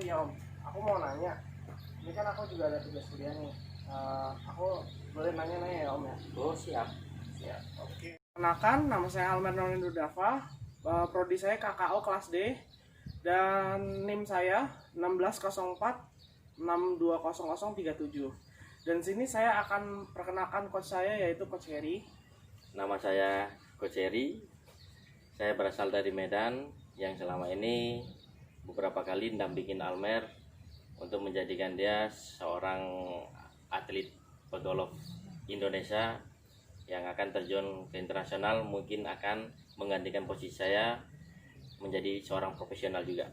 iya Om, aku mau nanya. Ini kan aku juga ada tugas kuliah nih. Aku boleh nanya-nanya ya Om ya? Oh siap. Siap. Oke. Kenalkan, nama saya Almer Nolindo Dava. Prodi saya KKO kelas D. Dan NIM saya 1604 620037. Dan sini saya akan perkenalkan coach saya, yaitu Coach Heri. Nama saya Coach Heri. Saya berasal dari Medan yang selama ini beberapa kali mendampingin Almer untuk menjadikan dia seorang atlet pegolf Indonesia yang akan terjun ke internasional, mungkin akan menggantikan posisi saya menjadi seorang profesional juga.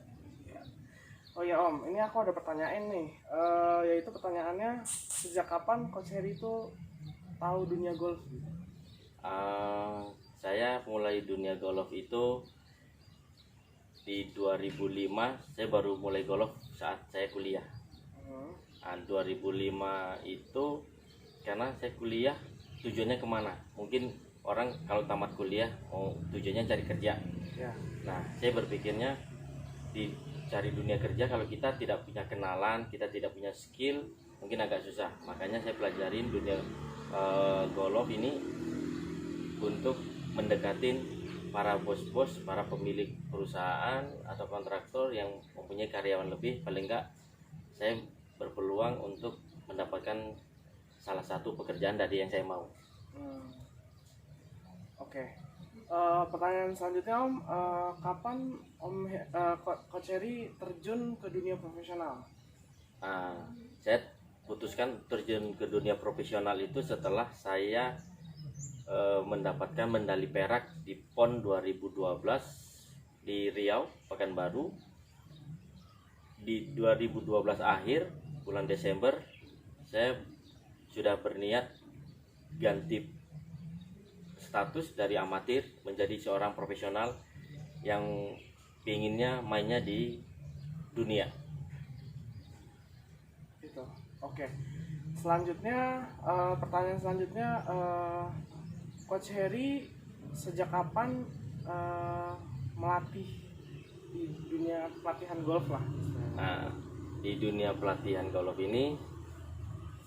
Oh ya Om, ini aku ada pertanyaan nih, yaitu pertanyaannya, sejak kapan Coach Heri itu tahu dunia golf? Saya mulai dunia golf itu di 2005. Saya baru mulai golf saat saya kuliah. 2005 itu karena saya kuliah tujuannya kemana? Mungkin orang kalau tamat kuliah tujuannya cari kerja. Ya. Nah, saya berpikirnya di cari dunia kerja, kalau kita tidak punya kenalan, kita tidak punya skill, mungkin agak susah. Makanya saya pelajarin dunia golf ini untuk mendekatin para bos-bos, para pemilik perusahaan atau kontraktor yang mempunyai karyawan lebih. Paling enggak saya berpeluang untuk mendapatkan salah satu pekerjaan dari yang saya mau. Oke. Pertanyaan selanjutnya Om, kapan Coach Heri terjun ke dunia profesional? Saya putuskan terjun ke dunia profesional itu setelah saya mendapatkan medali perak di PON 2012 di Riau, Pekanbaru. Di 2012 akhir, bulan Desember, saya sudah berniat ganti status dari amatir menjadi seorang profesional yang pinginnya mainnya di dunia. Gitu. Oke. Selanjutnya, pertanyaan selanjutnya, Coach Heri sejak kapan melatih di dunia pelatihan golf lah? Nah, di dunia pelatihan golf ini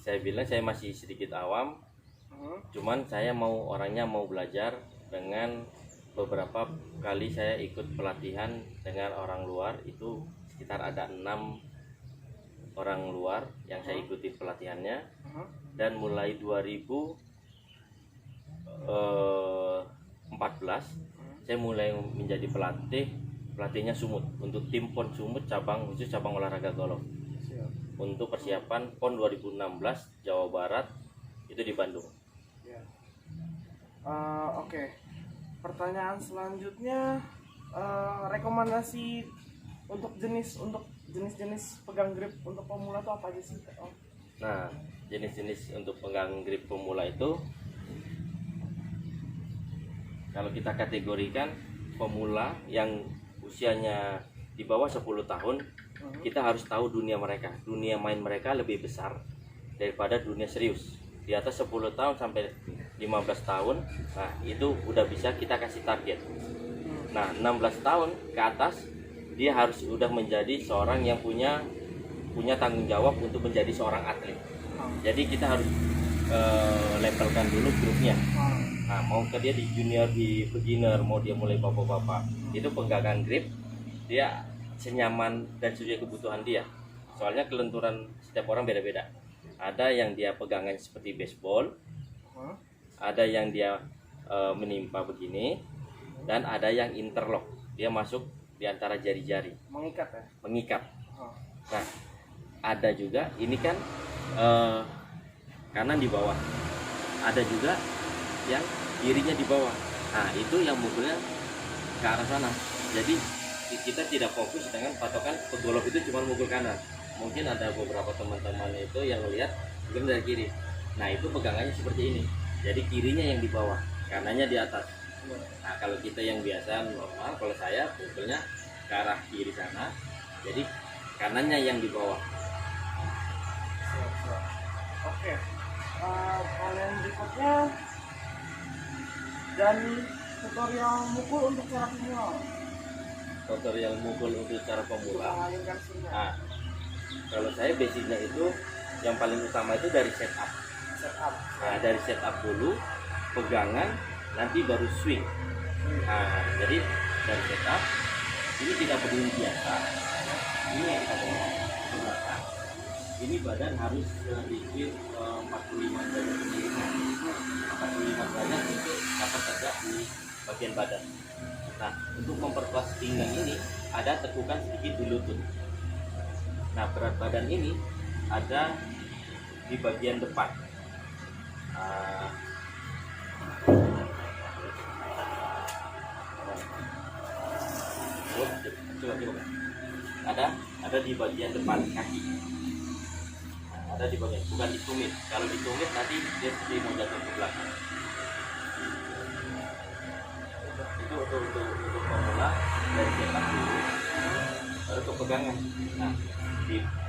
saya bilang saya masih sedikit awam. Cuman saya orangnya mau belajar. Dengan beberapa kali saya ikut pelatihan dengan orang luar, itu sekitar ada 6 orang luar yang saya ikuti pelatihannya. Dan mulai 2014 saya mulai menjadi pelatihnya Sumut untuk tim PON Sumut khusus cabang olahraga golf. Untuk persiapan PON 2016 Jawa Barat itu di Bandung. Oke. Pertanyaan selanjutnya, rekomendasi untuk jenis-jenis pegang grip untuk pemula itu apa aja sih? Nah, jenis-jenis untuk pegang grip pemula itu, kalau kita kategorikan pemula yang usianya di bawah 10 tahun, kita harus tahu dunia mereka. Dunia main mereka lebih besar daripada dunia serius. Di atas 10 tahun sampai 15 tahun, nah itu udah bisa kita kasih target. Nah, 16 tahun ke atas dia harus udah menjadi seorang yang punya tanggung jawab untuk menjadi seorang atlet. Jadi kita harus levelkan dulu grupnya. Nah, mau ke dia di junior, di beginner, mau dia mulai bapak-bapak, itu pegangan grip dia senyaman dan sesuai kebutuhan dia. Soalnya kelenturan setiap orang beda-beda. Ada yang dia pegangan seperti baseball, ada yang dia menimpa begini, dan ada yang interlock, dia masuk di antara jari-jari, mengikat ya? Mengikat. Nah, ada juga ini kan kanan di bawah, ada juga yang kirinya di bawah. Nah, itu yang mukulnya ke arah sana. Jadi kita tidak fokus dengan patokan pegolf itu cuma mukul kanan. Mungkin ada beberapa teman-teman itu yang lihat mungkin dari kiri. Nah, itu pegangannya seperti ini. Jadi kirinya yang di bawah, kanannya di atas. Nah, kalau kita yang biasa normal, kalau saya pukulnya ke arah kiri sana, jadi kanannya yang di bawah. Oke. Pertanyaan berikutnya, dan tutorial mukul untuk cara pemula. Tutorial mukul untuk cara pemula. Mengalirkan swingnya. Nah, Kalau saya basicnya itu yang paling utama itu dari setup. Setup. Nah, dari setup dulu, pegangan, nanti baru swing. Nah, jadi dari setup ini kita berdiri biasa. Ini yang kita bawa ke belakang. Ini badan harus sedikit 45 derajat ke kiri. 45 derajat untuk dapat tegak di bagian badan. Nah, untuk memperkuat pinggang ini ada tekukan sedikit di lutut. Nah, berat badan ini ada di bagian depan. Coba. Ada di bagian depan kaki. Ada di bagian, bukan di tumit. Kalau di tumit nanti dia seperti mau jatuh ke belakang. Itu untuk pemula dari setup dulu, baru ke pegangan. Nah,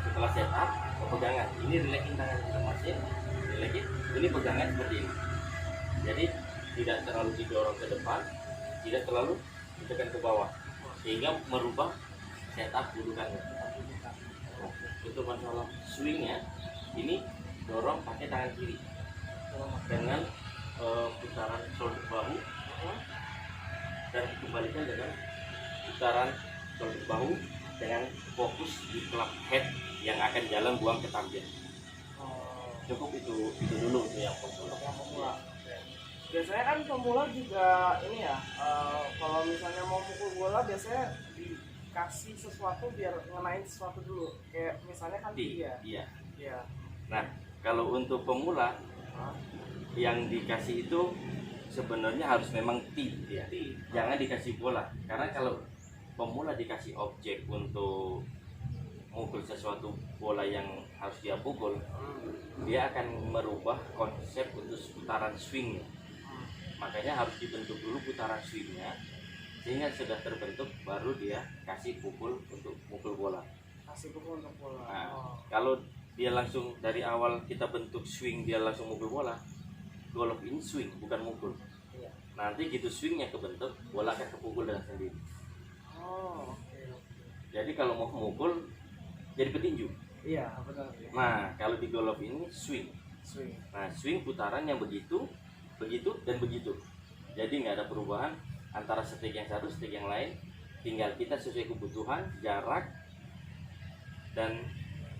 setelah setup ke pegangan, ini relaxing tangan kita masih, relaxing. Ini pegangan seperti ini. Jadi tidak terlalu didorong ke depan, tidak terlalu ditekan ke bawah, sehingga merubah setup dudukannya. Untuk masalah swingnya, ini dorong pakai tangan kiri dengan putaran shoulder bahu, dan kembalikan dengan putaran shoulder bahu dengan fokus di club head yang akan jalan buang ke tampilan. Cukup itu dulu untuk yang pemula. Biasanya kan pemula juga ini ya, kalau misalnya mau pukul bola biasanya dikasih sesuatu biar ngenain sesuatu dulu, kayak misalnya kan Iya. Iya. Nah, kalau untuk pemula yang dikasih itu sebenarnya harus memang tee ya. Jangan dikasih bola, karena kalau pemula dikasih objek untuk mukul sesuatu bola yang harus dia pukul, dia akan merubah konsep untuk putaran swingnya. Makanya harus dibentuk dulu putaran swingnya, sehingga sudah terbentuk baru dia kasih pukul untuk mukul bola. Kasih pukul untuk bola. Nah, kalau dia langsung dari awal kita bentuk swing dia langsung mukul bola, golf ini swing bukan mukul. Iya. Nanti gitu swingnya kebentuk, bola akan kepukul dengan sendiri. Oke. Jadi kalau mau mukul jadi petinju. Iya, benar. Nah, kalau di golf ini swing. Nah, swing putaran yang begitu dan begitu. Jadi nggak ada perubahan antara stick yang satu, stick yang lain. Tinggal kita sesuai kebutuhan, jarak, dan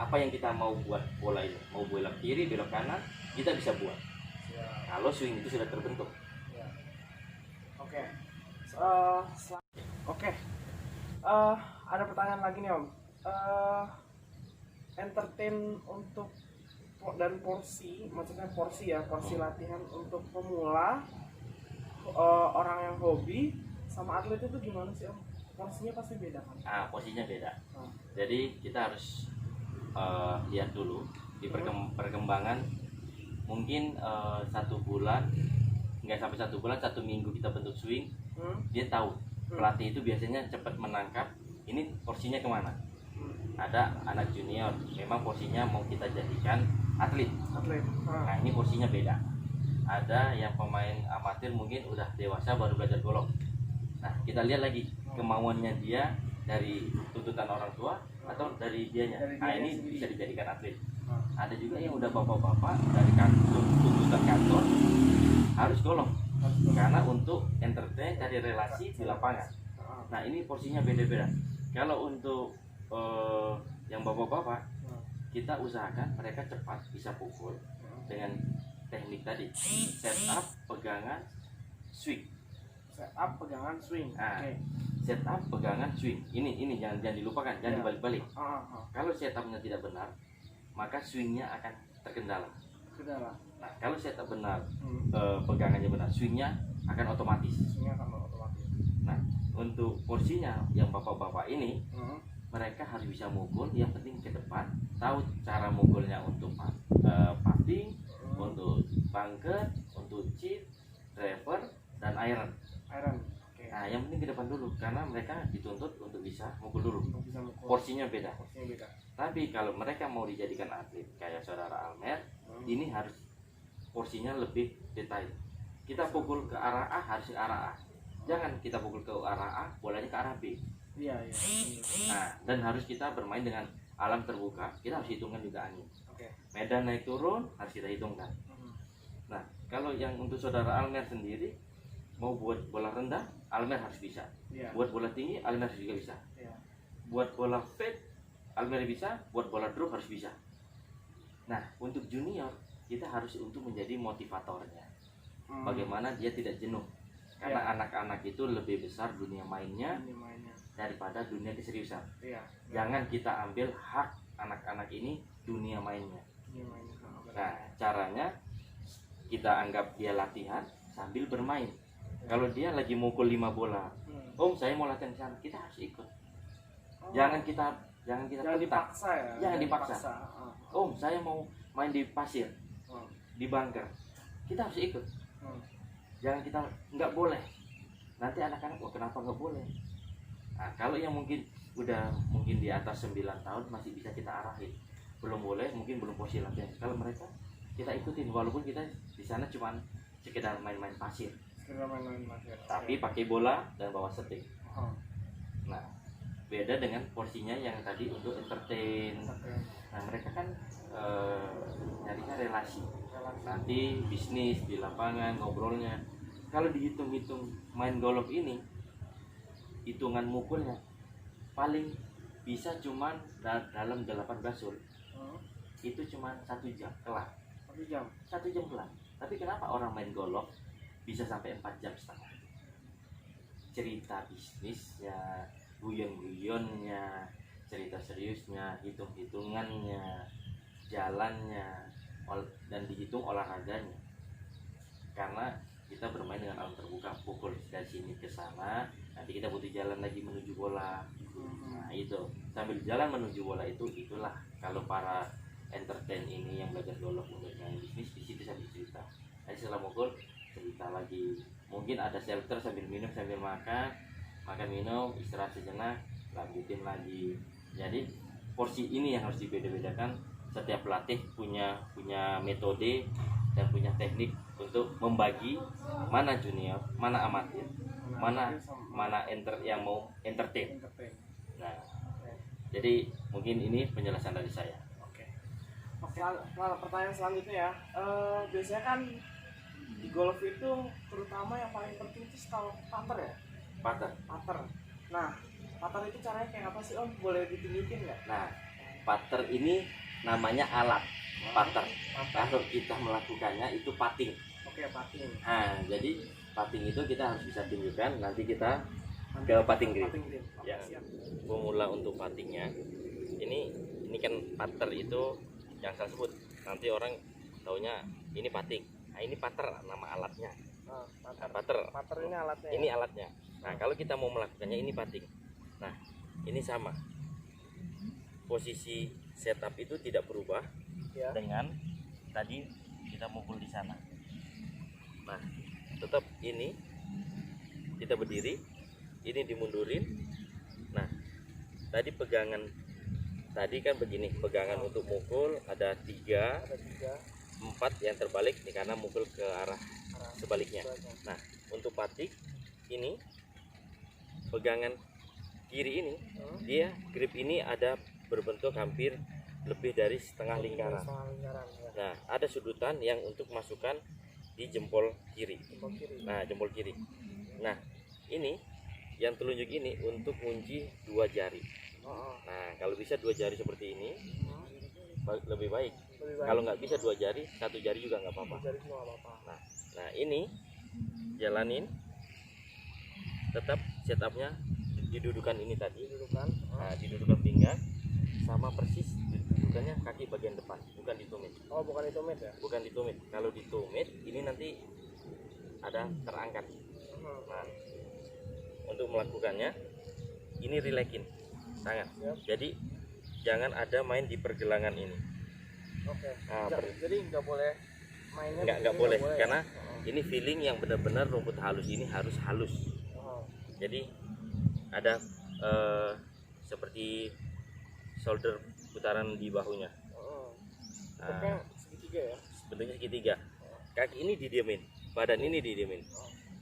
apa yang kita mau buat bola ini. Mau belok kiri, belok kanan, kita bisa buat. Kalau swing itu sudah terbentuk. Oke. Oke. Ada pertanyaan lagi nih Om. Entertain untuk dan porsi, maksudnya porsi ya, porsi latihan untuk pemula, orang yang hobi sama atlet itu gimana sih Om? Porsinya pasti beda kan? Porsinya beda. Jadi kita harus lihat dulu di perkembangan. Mungkin 1 bulan, nggak sampai 1 bulan, 1 minggu kita bentuk swing, dia tahu. Pelatih itu biasanya cepat menangkap ini porsinya kemana. Ada anak junior, memang porsinya mau kita jadikan atlet. Nah, ini porsinya beda. Ada yang pemain amatir mungkin udah dewasa baru belajar golf. Nah, kita lihat lagi kemauannya dia dari tuntutan orang tua atau dari dianya. Nah, ini bisa dijadikan atlet. Ada juga yang udah bapak-bapak dari tuntutan kantor harus golf, karena untuk entertain, cari relasi di lapangan. Nah, ini porsinya beda-beda. Kalau untuk yang bapak-bapak, kita usahakan mereka cepat bisa pukul dengan teknik tadi, setup, pegangan, swing. Setup, pegangan, swing. Setup, pegangan, swing. Ini jangan dilupakan, jangan dibalik-balik. Kalau setupnya tidak benar, maka swingnya akan terkendala. Nah, kalau setup benar, pegangannya benar, swingnya akan otomatis. Nah, untuk porsinya yang bapak-bapak ini, mereka harus bisa mukul, yang penting ke depan, tahu cara mukulnya untuk putting, untuk bunker, untuk chip, driver, dan iron. Nah, yang penting ke depan dulu, karena mereka dituntut untuk bisa mukul dulu. Porsinya beda. Tapi kalau mereka mau dijadikan atlet kayak saudara Almer, ini harus porsinya lebih detail. Kita pukul ke arah A harus ke arah A. Jangan kita pukul ke arah A, bolanya ke arah B. Nah, dan harus kita bermain dengan alam terbuka, kita harus hitungkan juga angin. Oke. Medan naik turun harus kita hitungkan. Nah, kalau yang untuk saudara Almer sendiri mau buat bola rendah, Almer harus bisa. Iya. Buat bola tinggi, Almer juga bisa. Iya. Buat bola fade, Almer bisa. Buat bola drop harus bisa. Nah, untuk junior kita harus untuk menjadi motivatornya. Bagaimana dia tidak jenuh. Karena anak-anak itu lebih besar dunia mainnya daripada dunia keseriusan. Iya. Jangan kita ambil hak anak-anak ini dunia mainnya. Nah, caranya kita anggap dia latihan sambil bermain. Kalau dia lagi mukul 5 bola, Om saya mau latihan sana, kita harus ikut. Jangan kita dipaksa ya. Jangan dipaksa. Om saya mau main di pasir, di bunker, kita harus ikut. Jangan kita nggak boleh. Nanti anak-anak kenapa nggak boleh? Nah, kalau yang mungkin di atas 9 tahun masih bisa kita arahin. Belum boleh, mungkin belum posisi latihan. Kalau mereka kita ikutin walaupun kita di sana cuma sekedar main-main pasir. Tapi pakai bola dan bawa stick. Nah, beda dengan porsinya yang tadi untuk entertain. Nah, mereka kan nyarinya relasi. Nanti bisnis di lapangan ngobrolnya. Kalau dihitung-hitung main golf ini, hitungan mukulnya paling bisa cuman dalam 18 hole. Itu cuma 1 jam kelar. 1 jam kelar. Tapi kenapa orang main golf bisa sampai 4 jam setengah? Cerita bisnisnya, guyon-guyonnya, cerita seriusnya, hitung-hitungannya, jalannya, dan dihitung olahraganya. Karena kita bermain dengan alam terbuka, pukul dari sini ke sana, nanti kita butuh jalan lagi menuju bola. Nah itu sambil jalan menuju bola itulah kalau para entertain ini yang belajar golf untuk main bisnis di situ sambil cerita. Nanti setelah mukul cerita lagi, mungkin ada shelter sambil minum sambil makan minum, istirahat sejenak, lanjutin lagi. Jadi porsi ini yang harus dibeda-bedakan. Setiap pelatih punya metode dan punya teknik untuk membagi mana junior, mana amatir, mana yang mau entertain. Nah, jadi mungkin ini penjelasan dari saya. Oke, pertanyaan selanjutnya ya. Biasanya kan di golf itu terutama yang paling penting itu kalau putter ya. Putter. Nah, putter itu caranya kayak apa sih Om? Boleh ditunjukin nggak? Nah, putter ini namanya alat putter. Kalau kita melakukannya itu putting. Oke, putting. Nah, jadi putting itu kita harus bisa tunjukkan. Nanti kita ke putting green. Ya, formula untuk puttingnya. Ini kan putter itu yang saya sebut. Nanti orang taunya ini putting. Nah, ini putter nama alatnya. Putter ini alatnya. Ini alatnya. Nah, kalau kita mau melakukannya ini putting. Nah, ini sama. Posisi setup itu tidak berubah dengan tadi kita mukul di sana. Nah, tetap ini kita berdiri, ini dimundurin. Nah, tadi pegangan tadi kan begini, pegangan untuk mukul ada 3, 4 yang terbalik nih karena mukul ke arah sebaliknya. Nah, untuk patik ini pegangan kiri ini dia grip ini ada berbentuk hampir lebih dari setengah lingkaran. Nah, ada sudutan yang untuk masukkan di jempol kiri. Nah, jempol kiri. Nah, ini yang telunjuk ini untuk kunci 2 jari. Nah, kalau bisa 2 jari seperti ini lebih baik. Kalau nggak bisa 2 jari, 1 jari juga nggak apa-apa. Nah, ini jalanin. Tetap setupnya didudukan ini tadi. Nah, didudukan pinggang sama persis didudukannya kaki bagian depan, bukan ditumit. Bukan ditumit ya? Bukan ditumit. Kalau ditumit ini nanti ada terangkat. Nah, untuk melakukannya ini rilekin tangan. Jadi jangan ada main di pergelangan ini. Nah, jadi nggak boleh mainnya. Nggak boleh karena ini feeling yang benar-benar rumput halus ini harus halus. Jadi ada seperti shoulder putaran di bahunya. Bentuknya segitiga ya? Bentuknya segitiga. Kaki ini didiemin, badan ini didiemin.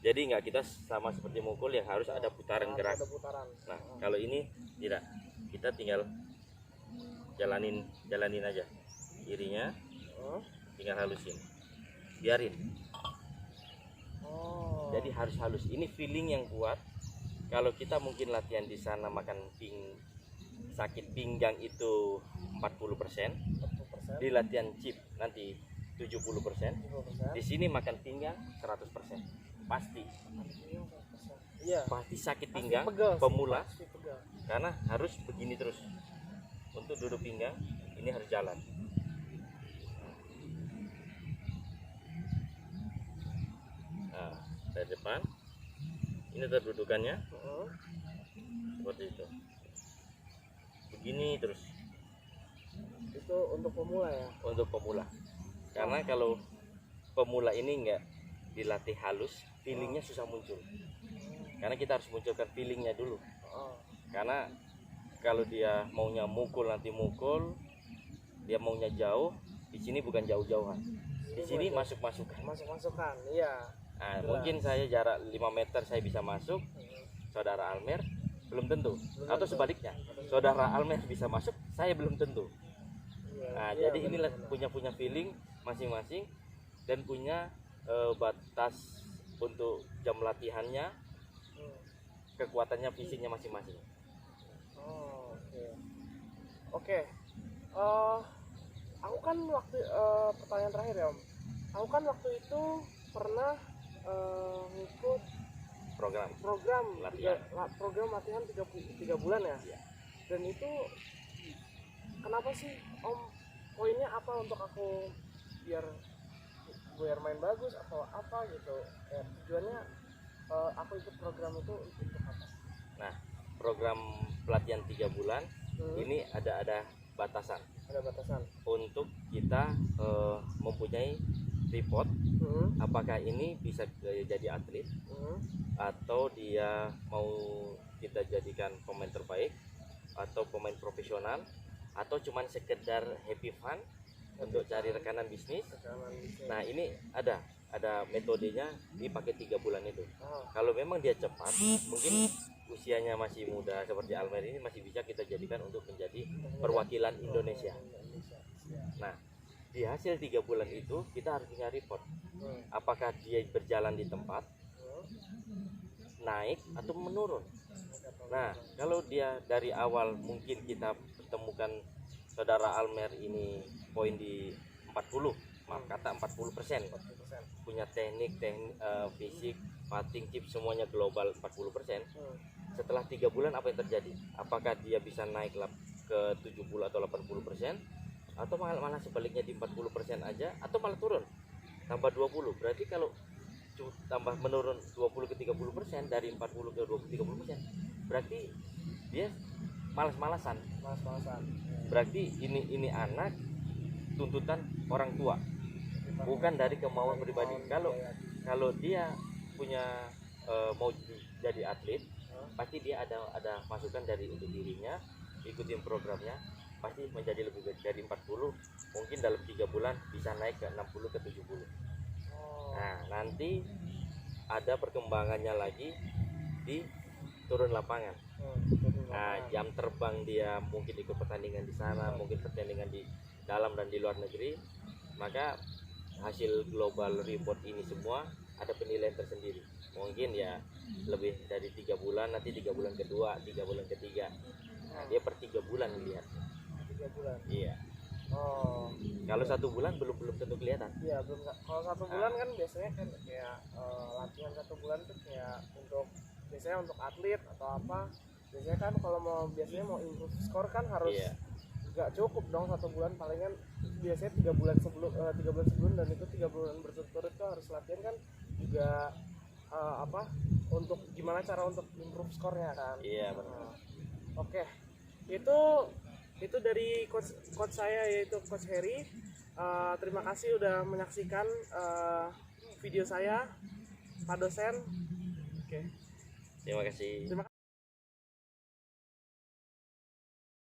Jadi nggak kita sama seperti mukul yang harus ada putaran gerak. Nah, kalau ini tidak, kita tinggal jalanin aja kirinya, Oh. tinggal halusin, biarin. Oh. Jadi harus halus. Ini feeling yang kuat. Kalau kita mungkin latihan di sana makan sakit pinggang itu 40%, 40%, di latihan chip nanti 70%, 50%. di sini makan pinggang 100%. Pasti Iya. pasti sakit Pasti pinggang pegel sih, pemula, pasti pegel. karena harus begini terus. Untuk duduk pinggang ini harus jalan. Nah, dari depan ini terdudukannya Heeh. seperti itu, begini terus Itu untuk pemula ya. untuk pemula. Karena kalau pemula ini enggak dilatih halus, feelingnya susah muncul. Karena kita harus munculkan feelingnya dulu. Oh. Karena kalau dia maunya mukul nanti mukul, dia maunya jauh, di sini bukan jauh-jauhan, di sini masuk-masukan. Masuk-masukan, iya. Nah, Jelas. mungkin saya jarak 5 meter saya bisa masuk, saudara Almer belum tentu, atau tentu. sebaliknya, saudara Almer bisa masuk, saya belum tentu. Iya, Nah, iya, jadi inilah benar-benar. punya feeling masing-masing dan punya batas untuk jam latihannya, Hmm. kekuatannya, fisiknya masing-masing. Oh, oke. Oke. Aku kan waktu pertanyaan terakhir ya, Om. Aku kan waktu itu pernah ngikut Program program Latihan. program latihan 3 bulan ya. Iya. Dan itu kenapa sih Om, poinnya apa untuk aku biar main bagus atau apa gitu ya, tujuannya aku ikut program itu untuk apa? Nah, program pelatihan 3 bulan ini ada batasan Ada batasan. untuk kita mempunyai report apakah ini bisa jadi atlet atau dia mau kita jadikan pemain terbaik atau pemain profesional atau cuman sekedar happy fun untuk cari rekanan bisnis. Nah, ini ada metodenya dipakai 3 bulan itu. Kalau memang dia cepat, mungkin usianya masih muda seperti Almer ini masih bisa kita jadikan untuk menjadi perwakilan Indonesia. Nah, di hasil 3 bulan itu kita harus punya report apakah dia berjalan di tempat, naik atau menurun. Nah, kalau dia dari awal mungkin kita temukan saudara Almer ini poin di 40, maaf kata 40%, punya teknik, fisik, pating, chip semuanya global 40%. Setelah 3 bulan apa yang terjadi? Apakah dia bisa naik ke 70 atau 80%, atau malah sebaliknya di 40% aja, atau malah turun tambah 20? Berarti kalau tambah menurun 20 ke 30%, dari 40 ke 20 30%, berarti dia malas-malasan. Berarti ini anak tuntutan orang tua, bukan dari kemauan pribadi. Kalau dia punya mau jadi atlet, pasti dia ada masukan dari untuk dirinya, ikutin programnya, pasti menjadi lebih baik. Dari 40 mungkin dalam 3 bulan bisa naik ke 60 ke 70. Nah, nanti ada perkembangannya lagi di turun lapangan. Nah, jam terbang dia mungkin ikut pertandingan di sana, mungkin pertandingan di dalam dan di luar negeri. Maka hasil global report ini semua ada penilaian tersendiri. Mungkin ya lebih dari 3 bulan, nanti 3 bulan kedua, 3 bulan ketiga. Nah, dia per 3 bulan dilihat. 3 bulan. Iya. Oh. Kalau 1 bulan belum tentu kelihatan. Iya, belum. Kalau 1 bulan kan biasanya kan kayak latihan 1 bulan tuh kayak biasanya untuk atlet atau apa. Biasanya kan kalau biasanya mau improve skor kan harus nggak cukup dong 1 bulan, palingan biasanya 3 bulan sebelum dan itu 3 bulan berturut-turut tuh harus latihan kan juga untuk gimana cara untuk improve skornya kan. Iya, benar. Oke. Itu dari coach saya, yaitu Coach Heri. Terima kasih udah menyaksikan video saya, Pak Dosen. Oke. Terima kasih.